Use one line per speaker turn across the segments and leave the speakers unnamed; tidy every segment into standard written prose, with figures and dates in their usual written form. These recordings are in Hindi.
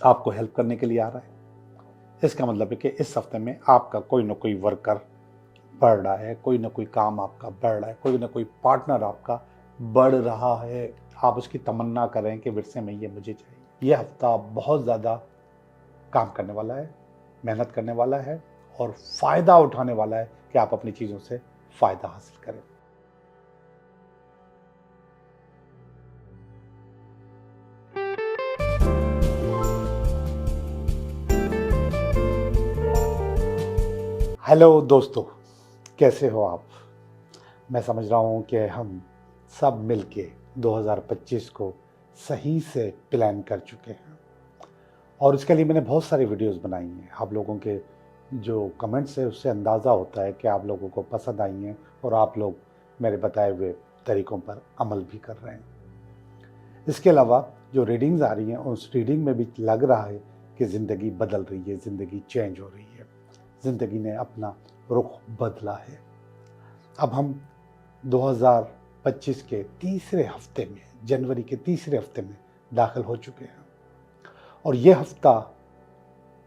आपको हेल्प करने के लिए आ रहा है। इसका मतलब है कि इस हफ्ते में आपका कोई ना कोई वर्कर बढ़ रहा है, कोई ना कोई काम आपका बढ़ रहा है, कोई ना कोई पार्टनर आपका बढ़ रहा है। आप उसकी तमन्ना करें कि विरसे में ये मुझे चाहिए। ये हफ्ता बहुत ज़्यादा काम करने वाला है, मेहनत करने वाला है और फ़ायदा उठाने वाला है कि आप अपनी चीज़ों से फ़ायदा हासिल करें। हेलो दोस्तों, कैसे हो आप? मैं समझ रहा हूँ कि हम सब मिलके 2025 को सही से प्लान कर चुके हैं और इसके लिए मैंने बहुत सारी वीडियोस बनाई हैं। आप लोगों के जो कमेंट्स है उससे अंदाज़ा होता है कि आप लोगों को पसंद आई हैं और आप लोग मेरे बताए हुए तरीक़ों पर अमल भी कर रहे हैं। इसके अलावा जो रीडिंग्स आ रही हैं उस रीडिंग में भी लग रहा है कि ज़िंदगी बदल रही है, ज़िंदगी चेंज हो रही है, ज़िंदगी ने अपना रुख बदला है। अब हम 2025 के तीसरे हफ्ते में, जनवरी के तीसरे हफ्ते में दाखिल हो चुके हैं और ये हफ्ता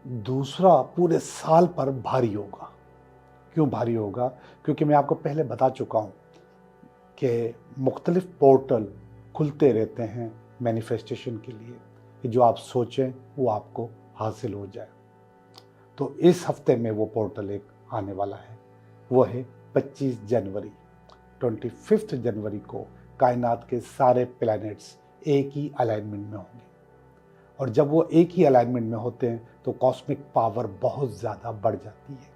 दूसरा पूरे साल पर भारी होगा। क्यों भारी होगा? क्योंकि मैं आपको पहले बता चुका हूँ कि मुख्तलिफ पोर्टल खुलते रहते हैं मैनिफेस्टेशन के लिए कि जो आप सोचें वो आपको हासिल हो जाए। तो इस हफ्ते में वो पोर्टल एक आने वाला है, वो है 25 जनवरी। 25 जनवरी को कायनात के सारे प्लैनेट्स एक ही अलाइनमेंट में होंगे और जब वो एक ही अलाइनमेंट में होते हैं तो कॉस्मिक पावर बहुत ज़्यादा बढ़ जाती है,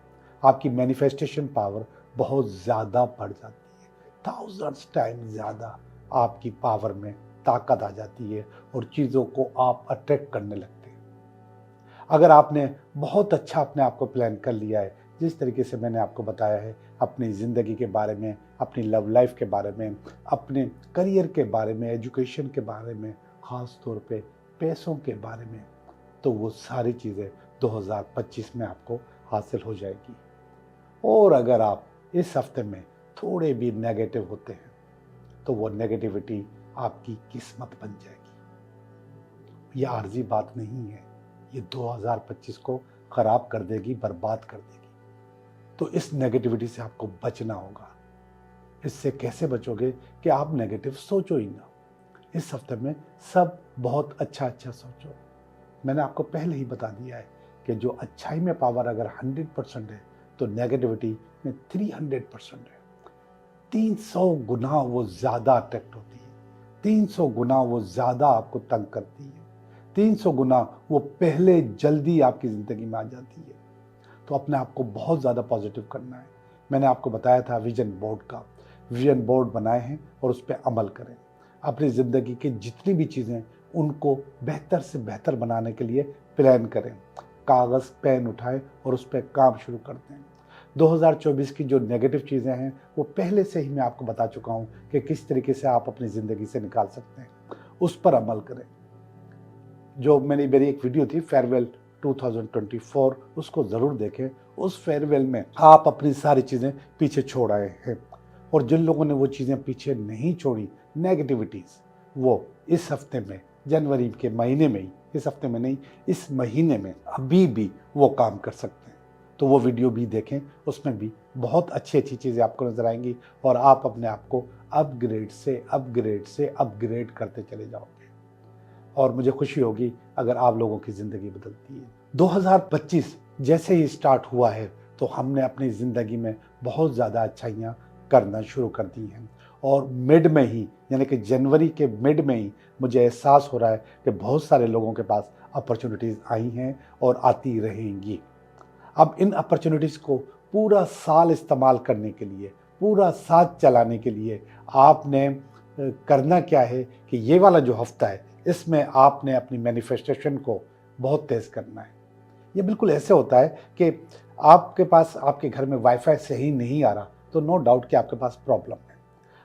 आपकी मैनिफेस्टेशन पावर बहुत ज़्यादा बढ़ जाती है, थाउजेंड्स टाइम ज़्यादा आपकी पावर में ताकत आ जाती है और चीज़ों को आप अट्रैक्ट करने लगते हैं। अगर आपने बहुत अच्छा अपने आप को प्लान कर लिया है, जिस तरीके से मैंने आपको बताया है अपनी ज़िंदगी के बारे में, अपनी लव लाइफ के बारे में, अपने करियर के बारे में, एजुकेशन के बारे में, ख़ास तौर पे पैसों के बारे में, तो वो सारी चीज़ें 2025 में आपको हासिल हो जाएगी। और अगर आप इस हफ्ते में थोड़े भी नेगेटिव होते हैं तो वो नेगेटिविटी आपकी किस्मत बन जाएगी। ये आर्जी बात नहीं है, ये 2025 को ख़राब कर देगी, बर्बाद कर देगी। तो इस नेगेटिविटी से आपको बचना होगा। इससे कैसे बचोगे कि आप नेगेटिव सोचो ही ना। इस हफ्ते में सब बहुत अच्छा अच्छा सोचो। मैंने आपको पहले ही बता दिया है कि जो अच्छाई में पावर अगर 100% है तो नेगेटिविटी में 300% है। 300 गुना वो ज़्यादा अट्रैक्ट होती है, 300 गुना वो ज़्यादा आपको तंग करती है, 300 गुना वो पहले जल्दी आपकी ज़िंदगी में आ जाती है। तो अपने आप को बहुत ज़्यादा पॉजिटिव करना है। मैंने आपको बताया था विजन बोर्ड का, विजन बोर्ड बनाए हैं और उस पर अमल करें। अपनी ज़िंदगी की जितनी भी चीज़ें उनको बेहतर से बेहतर बनाने के लिए प्लान करें। कागज़ पेन उठाएं और उस पर काम शुरू कर दें। 2024 की जो नेगेटिव चीज़ें हैं वो पहले से ही मैं आपको बता चुका हूँ कि किस तरीके से आप अपनी ज़िंदगी से निकाल सकते हैं, उस पर अमल करें। जो मेरी एक वीडियो थी फेयरवेल 2024, उसको ज़रूर देखें। उस फेयरवेल में आप अपनी सारी चीज़ें पीछे छोड़ आए हैं और जिन लोगों ने वो चीज़ें पीछे नहीं छोड़ी, नेगेटिविटीज़, वो इस हफ्ते में, जनवरी के महीने में ही, इस हफ्ते में नहीं, इस महीने में अभी भी वो काम कर सकते हैं। तो वो वीडियो भी देखें, उसमें भी बहुत अच्छी अच्छी चीज़ें आपको नज़र आएंगी और आप अपने आप को अपग्रेड से अपग्रेड करते चले जाओगे और मुझे खुशी होगी अगर आप लोगों की ज़िंदगी बदलती है। 2025 जैसे ही स्टार्ट हुआ है तो हमने अपनी ज़िंदगी में बहुत ज़्यादा अच्छाइयाँ करना शुरू कर दी हैं और मिड में ही, यानी कि जनवरी के मिड में ही मुझे एहसास हो रहा है कि बहुत सारे लोगों के पास अपॉर्चुनिटीज़ आई हैं और आती रहेंगी। अब इन अपॉर्चुनिटीज़ को पूरा साल इस्तेमाल करने के लिए, पूरा साथ चलाने के लिए आपने करना क्या है कि ये वाला जो हफ्ता है इसमें आपने अपनी मैनिफेस्टेशन को बहुत तेज़ करना है। ये बिल्कुल ऐसे होता है कि आपके पास, आपके घर में वाईफाई सही नहीं आ रहा तो नो डाउट कि आपके पास प्रॉब्लम है।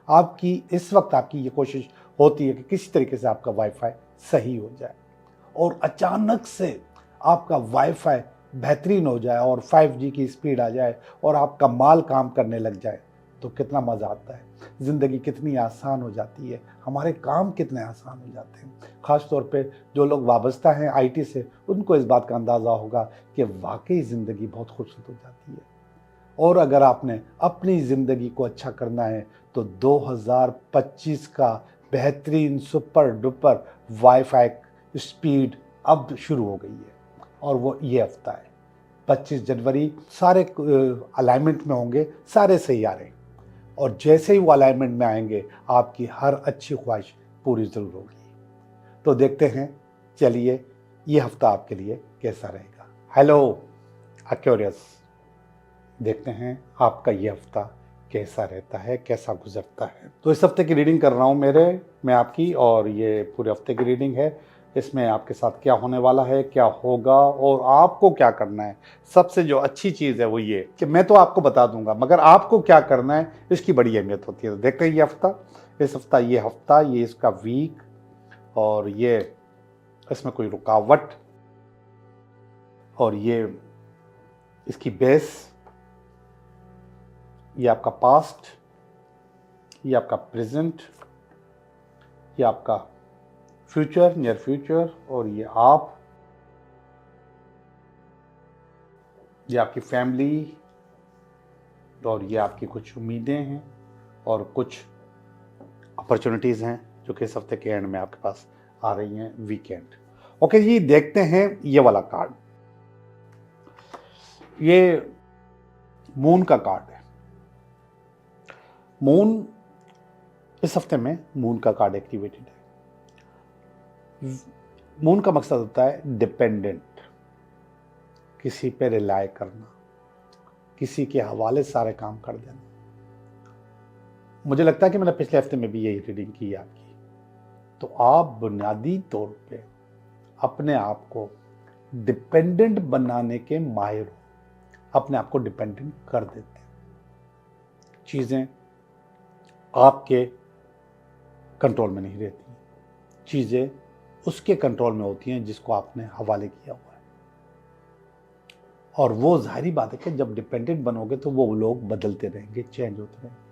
आपकी इस वक्त आपकी ये कोशिश होती है कि किसी तरीके से आपका वाईफाई सही हो जाए और अचानक से आपका वाईफाई बेहतरीन हो जाए और 5G की स्पीड आ जाए और आपका माल काम करने लग जाए, तो कितना मज़ा आता है, ज़िंदगी कितनी आसान हो जाती है, हमारे काम कितने आसान हो जाते हैं। ख़ास तौर पे जो लोग वाबस्ता हैं आईटी से, उनको इस बात का अंदाज़ा होगा कि वाकई ज़िंदगी बहुत खूबसूरत हो जाती है। और अगर आपने अपनी ज़िंदगी को अच्छा करना है तो 2025 का बेहतरीन सुपर डुपर वाईफाई स्पीड अब शुरू हो गई है, और वो ये हफ्ता है 25 जनवरी। सारे अलाइनमेंट में होंगे, सारे सैयारे, और जैसे ही वो अलाइनमेंट में आएंगे आपकी हर अच्छी ख्वाहिश पूरी ज़रूर होगी। तो देखते हैं, चलिए ये हफ्ता आपके लिए कैसा रहेगा। हेलो एक्वेरियस, देखते हैं आपका ये हफ्ता कैसा रहता है, कैसा गुजरता है। तो इस हफ्ते की रीडिंग कर रहा हूँ मैं आपकी, और ये पूरे हफ्ते की रीडिंग है। इसमें आपके साथ क्या होने वाला है, क्या होगा और आपको क्या करना है। सबसे जो अच्छी चीज़ है वो ये कि मैं तो आपको बता दूंगा, मगर आपको क्या करना है इसकी बड़ी अहमियत होती है। तो देखते हैं ये हफ्ता, ये हफ्ता, ये इसका वीक, और ये इसमें कोई रुकावट, और ये इसकी बेस, ये आपका पास्ट, ये आपका प्रेजेंट, ये आपका फ्यूचर, नियर फ्यूचर, और ये आपकी फैमिली, और ये आपकी कुछ उम्मीदें हैं और कुछ अपॉर्चुनिटीज़ हैं जो कि इस हफ्ते के एंड में आपके पास आ रही हैं, वीकेंड। ओके जी, देखते हैं ये वाला कार्ड। ये मून का कार्ड है। मून, इस हफ्ते में मून का कार्ड एक्टिवेटेड है। मून का मकसद होता है डिपेंडेंट, किसी पे रिलाय करना, किसी के हवाले सारे काम कर देना। मुझे लगता है कि मैंने पिछले हफ्ते में भी यही रीडिंग की आपकी। तो आप बुनियादी तौर पे अपने आप को डिपेंडेंट बनाने के माहिर हो, अपने आप को डिपेंडेंट कर देते हैं। चीज़ें आपके कंट्रोल में नहीं रहती, चीज़ें उसके कंट्रोल में होती हैं जिसको आपने हवाले किया हुआ है। और वो जाहिर बात है कि जब डिपेंडेंट बनोगे तो वो लोग बदलते रहेंगे, चेंज होते रहेंगे।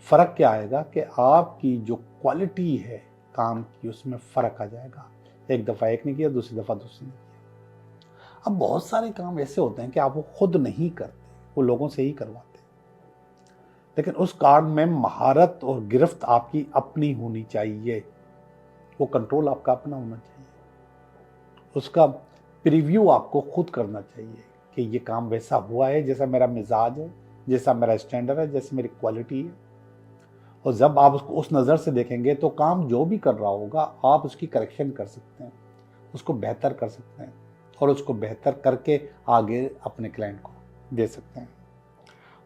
फ़र्क क्या आएगा कि आपकी जो क्वालिटी है काम की, उसमें फ़र्क आ जाएगा। एक दफ़ा एक ने किया, दूसरी दफ़ा दूसरी ने किया। अब बहुत सारे काम ऐसे होते हैं कि आप वो खुद नहीं करते, वो लोगों से ही करवाते। लेकिन उस कार्ड में महारत और गिरफ्त आपकी अपनी होनी चाहिए, वो कंट्रोल आपका अपना होना चाहिए, उसका प्रीव्यू आपको खुद करना चाहिए कि ये काम वैसा हुआ है जैसा मेरा मिजाज है, जैसा मेरा स्टैंडर्ड है, जैसी मेरी क्वालिटी है। और जब आप उसको उस नज़र से देखेंगे तो काम जो भी कर रहा होगा आप उसकी करेक्शन कर सकते हैं, उसको बेहतर कर सकते हैं, और उसको बेहतर करके आगे अपने क्लाइंट को दे सकते हैं।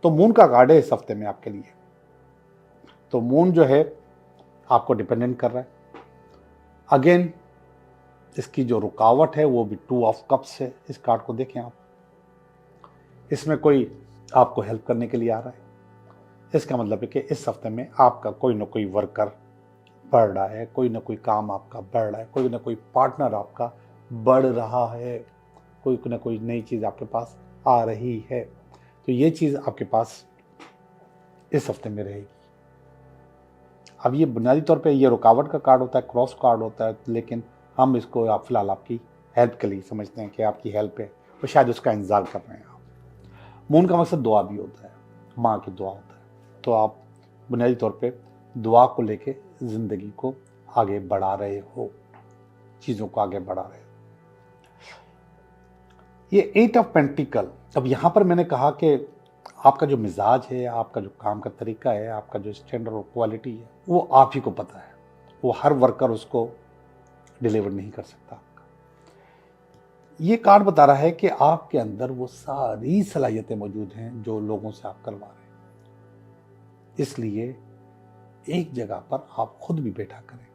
तो मून का कार्ड है इस हफ्ते में आपके लिए। तो मून जो है आपको डिपेंडेंट कर रहा है। अगेन इसकी जो रुकावट है वो भी 2 ऑफ कप्स है। इस कार्ड को देखें आप, इसमें कोई आपको हेल्प करने के लिए आ रहा है। इसका मतलब है कि इस हफ्ते में आपका कोई ना कोई वर्कर बढ़ रहा है, कोई ना कोई काम आपका बढ़ रहा है, कोई ना कोई पार्टनर आपका बढ़ रहा है, कोई ना कोई नई चीज़ आपके पास आ रही है। तो ये चीज़ आपके पास इस हफ्ते में रहेगी। अब ये बुनियादी तौर पे ये रुकावट का कार्ड होता है, क्रॉस कार्ड होता है, लेकिन हम इसको आप फिलहाल आपकी हेल्प के लिए समझते हैं कि आपकी हेल्प है, और शायद उसका इंतज़ार कर रहे हैं आप। मून का मकसद दुआ भी होता है, माँ की दुआ होता है। तो आप बुनियादी तौर पे दुआ को लेके ज़िंदगी को आगे बढ़ा रहे हो, चीज़ों को आगे बढ़ा रहे हो। ये 8 ऑफ पेंटिकल, अब यहाँ पर मैंने कहा कि आपका जो मिजाज है, आपका जो काम का तरीका है, आपका जो स्टैंडर्ड और क्वालिटी है, वो आप ही को पता है। वो हर वर्कर उसको डिलीवर नहीं कर सकता। ये कार्ड बता रहा है कि आपके अंदर वो सारी सलाहियतें मौजूद हैं जो लोगों से आप करवा रहे हैं। इसलिए एक जगह पर आप खुद भी बैठा करें।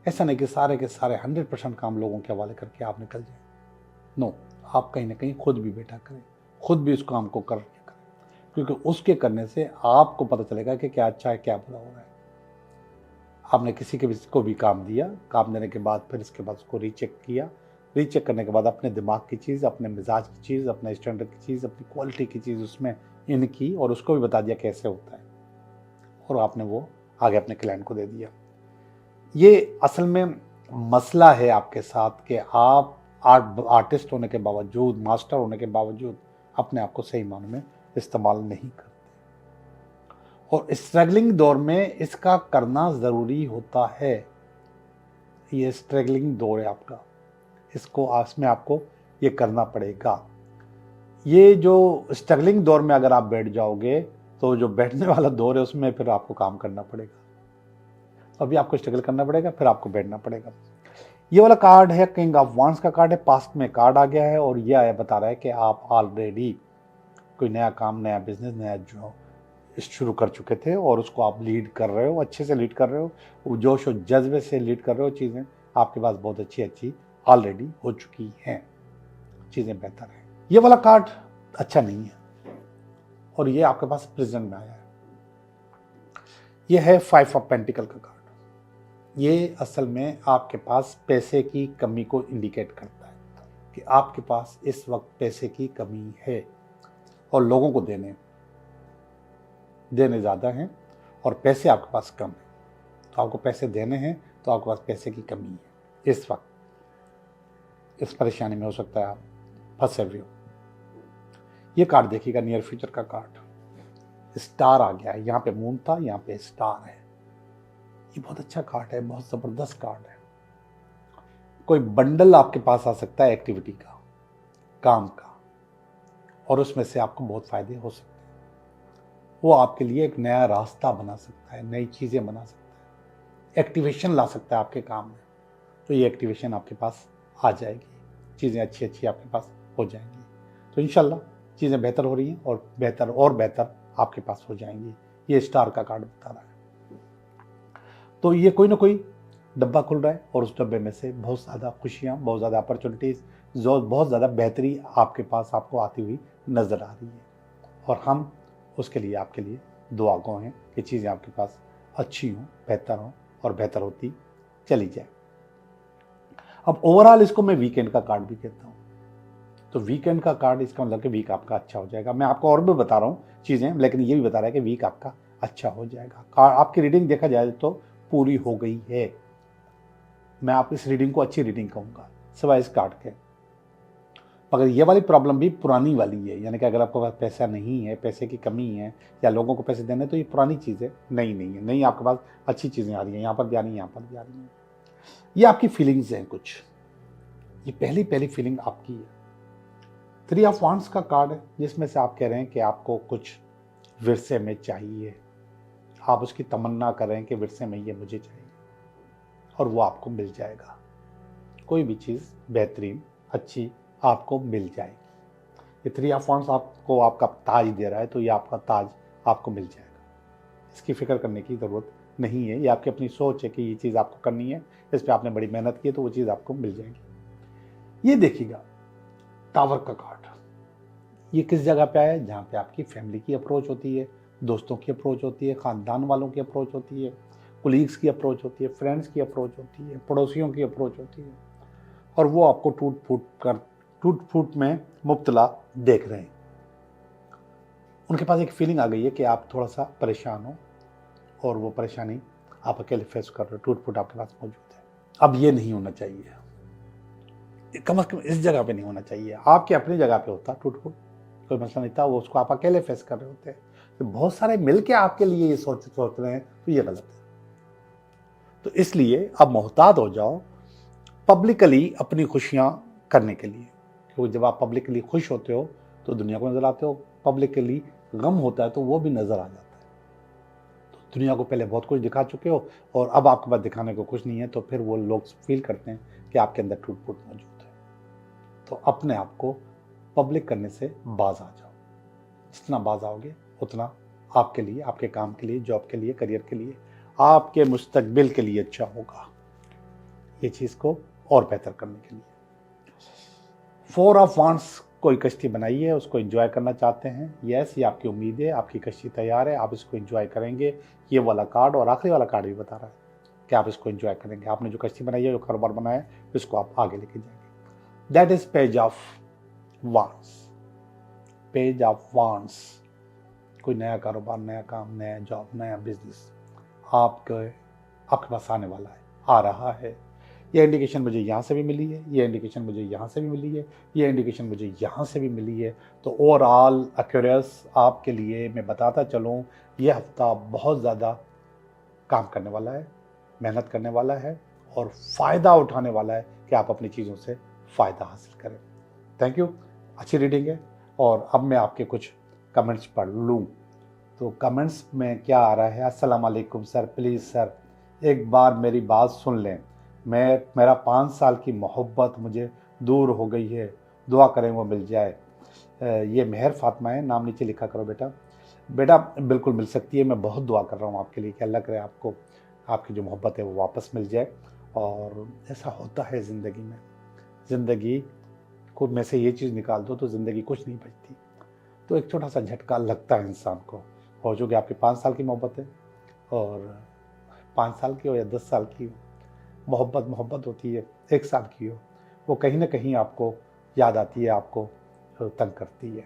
ऐसा नहीं कि सारे के सारे 100% काम लोगों के हवाले करके आप निकल जाए। नो, आप कहीं ना कहीं खुद भी बैठा करें, खुद भी उस काम को करें, क्योंकि उसके करने से आपको पता चलेगा कि क्या अच्छा है, क्या बुरा हो रहा है। आपने किसी के को भी काम दिया, काम देने के बाद फिर इसके बाद उसको रीचेक किया, रीचेक करने के बाद अपने दिमाग की चीज़, अपने मिजाज की चीज़, अपने स्टैंडर्ड की चीज़, अपनी क्वालिटी की चीज़ उसमें इनकी, और उसको भी बता दिया कैसे होता है, और आपने वो आगे अपने क्लाइंट को दे दिया। ये असल में मसला है आपके साथ कि आप आर्टिस्ट होने के बावजूद, मास्टर होने के बावजूद अपने आप को सही मानों में इस्तेमाल नहीं करते, और स्ट्रगलिंग दौर में इसका करना ज़रूरी होता है। ये स्ट्रगलिंग दौर है आपका, इसको में आपको ये करना पड़ेगा। ये जो स्ट्रगलिंग दौर में अगर आप बैठ जाओगे तो जो बैठने वाला दौर है उसमें फिर आपको काम करना पड़ेगा। अभी आपको स्ट्रगल करना पड़ेगा, फिर आपको बैठना पड़ेगा। ये वाला कार्ड है किंग ऑफ वांड्स का कार्ड है, पास्ट में कार्ड आ गया है, और ये आया बता रहा है कि आप ऑलरेडी कोई नया काम, नया बिजनेस, नया जो शुरू कर चुके थे और उसको आप लीड कर रहे हो, अच्छे से लीड कर रहे हो, जोश और जज्बे से लीड कर रहे हो। चीज़ें आपके पास बहुत अच्छी ऑलरेडी हो चुकी हैं, चीज़ें बेहतर हैं। ये वाला कार्ड अच्छा नहीं है, और ये आपके पास प्रेजेंट में आया है। ये है 5 ऑफ पेंटिकल का कार्ड। ये असल में आपके पास पैसे की कमी को इंडिकेट करता है कि आपके पास इस वक्त पैसे की कमी है, और लोगों को देने ज़्यादा हैं और पैसे आपके पास कम है। तो आपको पैसे देने हैं, तो आपके पास पैसे की कमी है इस वक्त। इस परेशानी में हो सकता है आप फंसे हुए हो। ये कार्ड देखिएगा, नियर फ्यूचर का कार्ड, स्टार आ गया है। यहाँ पे मून था, यहाँ पे स्टार है। ये बहुत अच्छा कार्ड है, बहुत ज़बरदस्त कार्ड है। कोई बंडल आपके पास आ सकता है एक्टिविटी का, काम का, और उसमें से आपको बहुत फायदे हो सकते हैं। वो आपके लिए एक नया रास्ता बना सकता है, नई चीज़ें बना सकता है, एक्टिवेशन ला सकता है आपके काम में। तो ये एक्टिवेशन आपके पास आ जाएगी, चीज़ें अच्छी आपके पास हो जाएंगी। तो इंशाल्लाह चीज़ें बेहतर हो रही हैं, और बेहतर आपके पास हो जाएंगी। ये स्टार का कार्ड बता रहा है। तो ये कोई ना कोई डब्बा खुल रहा है, और उस डब्बे में से बहुत ज़्यादा खुशियाँ, बहुत ज़्यादा अपॉर्चुनिटीज़, बहुत ज़्यादा बेहतरी आपके पास आपको आती हुई नज़र आ रही है, और हम उसके लिए आपके लिए दुआ गो हैं कि चीज़ें आपके पास अच्छी हों, बेहतर हों, और बेहतर होती चली जाए। अब ओवरऑल इसको मैं वीकेंड का कार्ड भी कहता हूँ। तो वीकेंड का कार्ड, इसका मतलब कि वीक आपका अच्छा हो जाएगा। मैं आपको और भी बता रहा हूँ चीज़ें, लेकिन ये भी बता रहा है कि वीक आपका अच्छा हो जाएगा। आपकी रीडिंग देखा जाए तो पूरी हो गई है। मैं आप इस रीडिंग को अच्छी रीडिंग कहूँगा सिवाय इस कार्ड के। मगर ये वाली प्रॉब्लम भी पुरानी वाली है, यानी कि अगर आपके पास पैसा नहीं है, पैसे की कमी है, या लोगों को पैसे देने, तो ये पुरानी चीज़ है, नई नहीं है। नई आपके पास अच्छी चीज़ें आ रही हैं, यहाँ पर भी आ रही हैं, यहाँ पर भी आ रही हैं। ये आपकी फीलिंग्स हैं कुछ, ये पहली फीलिंग आपकी है। 3 ऑफ वांड्स का कार्ड है, जिसमें से आप कह रहे हैं कि आपको कुछ विरसे में चाहिए। आप उसकी तमन्ना कर रहे हैं कि विरसे में ये मुझे चाहिए, और वो आपको मिल जाएगा। कोई भी चीज़ बेहतरीन, अच्छी आपको मिल जाएगी। ये 3 ऑफ वांड्स आपको आपका ताज दे रहा है, तो ये आपका ताज आपको मिल जाएगा। इसकी फिक्र करने की ज़रूरत नहीं है। ये आपकी अपनी सोच है कि ये चीज़ आपको करनी है, इस पर आपने बड़ी मेहनत की है, तो वो चीज़ आपको मिल जाएगी। ये देखिएगा, टावर का कार्ड, ये किस जगह पे आया? जहाँ पे आपकी फैमिली की अप्रोच होती है, दोस्तों की अप्रोच होती है, ख़ानदान वालों की अप्रोच होती है, कुलीग्स की अप्रोच होती है, फ्रेंड्स की अप्रोच होती है, पड़ोसियों की अप्रोच होती है, और वो आपको टूट फूट में मुब्तला देख रहे हैं। उनके पास एक फीलिंग आ गई है कि आप थोड़ा सा परेशान हो, और वो परेशानी आप अकेले फेस कर रहे हो, टूट फूट आपके पास मौजूद है। अब ये नहीं होना चाहिए, कम से कम इस जगह पे नहीं होना चाहिए। आपकी अपनी जगह पे होता टूट फूट, कोई मसला नहीं था, वो उसको आप अकेले फेस कर रहे होते। तो बहुत सारे मिलके आपके लिए ये सोच रहे हैं, तो ये गलत है। तो इसलिए अब मोहतात हो जाओ पब्लिकली अपनी खुशियां करने के लिए, क्योंकि जब आप पब्लिकली खुश होते हो तो दुनिया को नजर आते हो, पब्लिकली गम होता है तो वो भी नजर आ जाता है। तो दुनिया को पहले बहुत कुछ दिखा चुके हो, और अब आपके पास दिखाने को कुछ नहीं है, तो फिर वो लोग फील करते हैं कि आपके अंदर टूट फूट मौजूद है। तो अपने आप को पब्लिक करने से बाज आ जाओ। जितना बाज आओगे उतना आपके लिए, आपके काम के लिए, जॉब के लिए, करियर के लिए, आपके मुस्तकबिल के लिए अच्छा होगा, ये चीज़ को और बेहतर करने के लिए। 4 ऑफ वांड्स, कोई कश्ती बनाई है, उसको एंजॉय करना चाहते हैं। यस, ये आपकी उम्मीद है, आपकी कश्ती तैयार है, आप इसको एंजॉय करेंगे। ये वाला कार्ड और आखिरी वाला कार्ड भी बता रहा है कि आप इसको एंजॉय करेंगे। आपने जो कश्ती बनाई है, जो कारोबार बनाया है, इसको आप आगे लेके जाएंगे। That is page of wands. Page of wands कोई नया कारोबार, नया काम, नया जॉब, नया बिजनेस आपके पास आने वाला है, आ रहा है। ये इंडिकेशन मुझे यहाँ से भी मिली है, ये इंडिकेशन मुझे यहाँ से भी मिली है, ये इंडिकेशन मुझे यहाँ से भी मिली है। तो ओवरऑल एक्यूरेस आपके लिए मैं बताता चलूँ, ये हफ्ता बहुत ज़्यादा काम करने वाला है, मेहनत करने वाला है और फ़ायदा उठाने वाला है कि आप अपनी चीज़ों से फ़ायदा हासिल करें। थैंक यू, अच्छी रीडिंग है। और अब मैं आपके कुछ कमेंट्स पढ़ लूँ। तो कमेंट्स में क्या आ रहा है, अस्सलाम वालेकुम सर, प्लीज़ सर एक बार मेरी बात सुन लें। मेरा 5 साल की मोहब्बत मुझे दूर हो गई है, दुआ करें वो मिल जाए। ये मेहर फातिमा है, नाम नीचे लिखा करो बेटा। बेटा बिल्कुल मिल सकती है, मैं बहुत दुआ कर रहा हूँ आपके लिए कि अल्लाह करे आपको आपकी जो मोहब्बत है वो वापस मिल जाए। और ऐसा होता है ज़िंदगी में, ज़िंदगी को में से ये चीज़ निकाल दो तो ज़िंदगी कुछ नहीं बचती। तो एक छोटा सा झटका लगता है इंसान को। और जो कि आपकी 5 साल की मोहब्बत है, और 5 साल की हो या 10 साल की हो, मोहब्बत होती है 1 साल की हो, वो कहीं ना कहीं आपको याद आती है, आपको तंग करती है।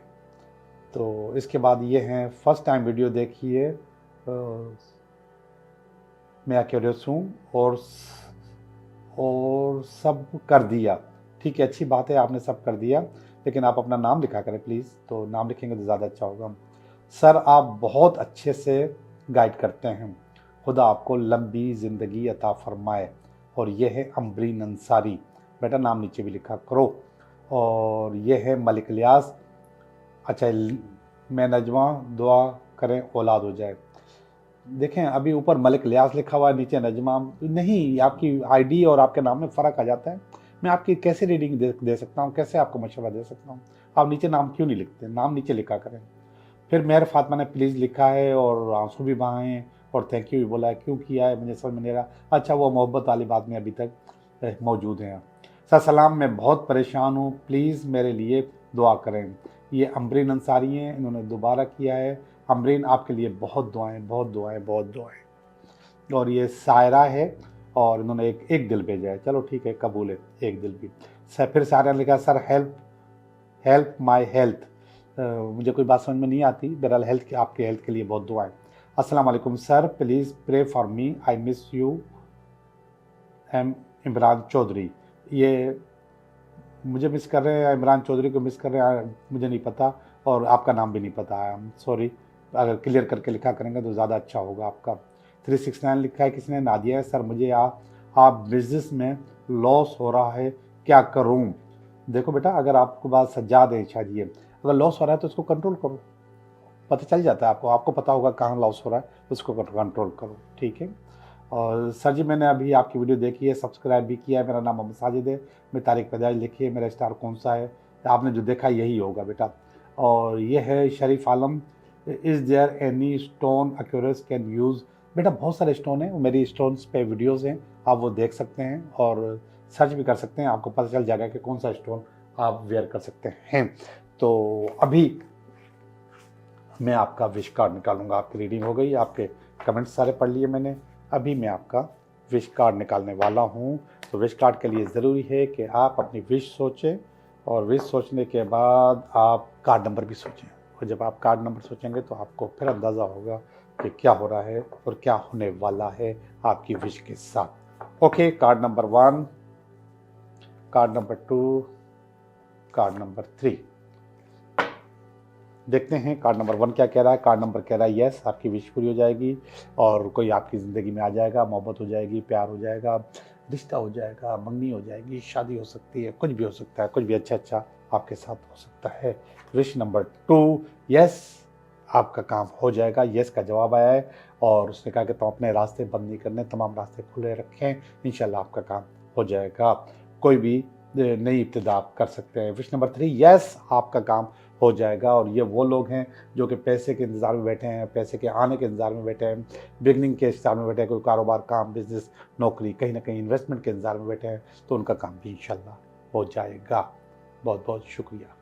तो इसके बाद ये हैं, फर्स्ट टाइम वीडियो देखिए, मैं क्यूरियस हूँ और सब कर दिया। ठीक है, अच्छी बात है, आपने सब कर दिया, लेकिन आप अपना नाम लिखा करें प्लीज़। तो नाम लिखेंगे तो ज़्यादा अच्छा होगा। सर आप बहुत अच्छे से गाइड करते हैं, खुदा आपको लंबी ज़िंदगी अता फरमाए। और ये है अम्बरीन अंसारी, बेटा नाम नीचे भी लिखा करो। और ये है मलिक इलियास, अच्छा मैं नजमा, दुआ करें औलाद हो जाए। देखें अभी ऊपर मलिक इलियास लिखा हुआ है, नीचे नजमा नहीं, आपकी आईडी और आपके नाम में फ़र्क आ जाता है। मैं आपकी कैसे रीडिंग दे सकता हूँ, कैसे आपको मशवरा दे सकता हूँ? आप नीचे नाम क्यों नहीं लिखते? नाम नीचे लिखा करें। फिर मेहर फातिमा ने प्लीज़ लिखा है और आंसू भी बहाए हैं और थैंक यू भी बोला है। क्यों किया है मुझे समझ में नहीं रहा। अच्छा, वो मोहब्बत वाली बात में अभी तक मौजूद हैं। सर सलाम, मैं बहुत परेशान हूँ, प्लीज़ मेरे लिए दुआ करें। ये अम्बरीन अंसारी हैं, इन्होंने दोबारा किया है। अम्बरीन आपके लिए बहुत दुआएं, बहुत दुआएं, बहुत दुआएं। और ये सायरा है और इन्होंने एक दिल भेजा है। चलो ठीक है, कबूल है, एक दिल भी। सर फिर सायरा ने लिखा, सर हेल्प माई हेल्थ। मुझे कोई बात समझ में नहीं आती, बहरहाल आपके हेल्थ के लिए बहुत दुआएं। अस्सलाम वालेकुम sir, please pray for me, I miss you, am Imran Chaudhary. ये मुझे मिस कर रहे हैं, इमरान चौधरी को मिस कर रहे हैं, मुझे नहीं पता और आपका नाम भी नहीं पता है, सॉरी। अगर क्लियर करके लिखा करेंगे तो ज़्यादा अच्छा होगा आपका। 369 लिखा है किसने, नादिया है। सर मुझे आप बिजनेस में लॉस हो रहा है, क्या करूं? देखो बेटा, अगर आपको बात सज्जाद है शायद, ये अगर लॉस हो रहा है तो उसको कंट्रोल करो, पता चल जाता है आपको पता होगा कहाँ लॉस हो रहा है, उसको कंट्रोल करो, ठीक है। और सर जी मैंने अभी आपकी वीडियो देखी है, सब्सक्राइब भी किया है। मेरा नाम मोहम्मद साजिद है, मेरी तारीख पैदाइश लिखी है, मेरा स्टार कौन सा है, आपने जो देखा यही होगा बेटा। और ये है Sharif Alam, is there any stone accuracy can use. बेटा बहुत सारे स्टोन हैं, मेरी स्टोन्स पे वीडियोज़ हैं, आप वो देख सकते हैं और सर्च भी कर सकते हैं, आपको पता चल जाएगा कि कौन सा स्टोन आप वेयर कर सकते हैं। तो अभी मैं आपका विश कार्ड निकालूंगा। आपकी रीडिंग हो गई, आपके कमेंट्स सारे पढ़ लिए मैंने, अभी मैं आपका विश कार्ड निकालने वाला हूँ। तो विश कार्ड के लिए ज़रूरी है कि आप अपनी विश सोचें और विश सोचने के बाद आप कार्ड नंबर भी सोचें। और जब आप कार्ड नंबर सोचेंगे तो आपको फिर अंदाज़ा होगा कि क्या हो रहा है और क्या होने वाला है आपकी विश के साथ। Okay, card number 1, card number 2, card number 3। देखते हैं कार्ड नंबर 1 क्या कह रहा है। कार्ड नंबर कह रहा है यस, आपकी विश पूरी हो जाएगी और कोई आपकी ज़िंदगी में आ जाएगा, मोहब्बत हो जाएगी, प्यार हो जाएगा, रिश्ता हो जाएगा, मंगनी हो जाएगी, शादी हो सकती है, कुछ भी हो सकता है, कुछ भी अच्छा आपके साथ हो सकता है। विश नंबर 2, यस आपका काम हो जाएगा, यस का जवाब आया है। और उसने कहा कि तुम अपने रास्ते बंद नहीं करने, तमाम रास्ते खुले रखें, इंशाल्लाह आपका काम हो जाएगा, कोई भी नई इब्तिदा आप कर सकते हैं। विश नंबर 3, यस आपका काम हो जाएगा। और ये वो लोग हैं जो कि पैसे के इंतज़ार में बैठे हैं, पैसे के आने के इंतज़ार में बैठे हैं, बिगनिंग के इंतज़ार में बैठे हैं, कोई कारोबार, काम, बिजनेस, नौकरी, कहीं ना कहीं इन्वेस्टमेंट के इंतज़ार में बैठे हैं, तो उनका काम भी इंशाल्लाह हो जाएगा। बहुत बहुत शुक्रिया।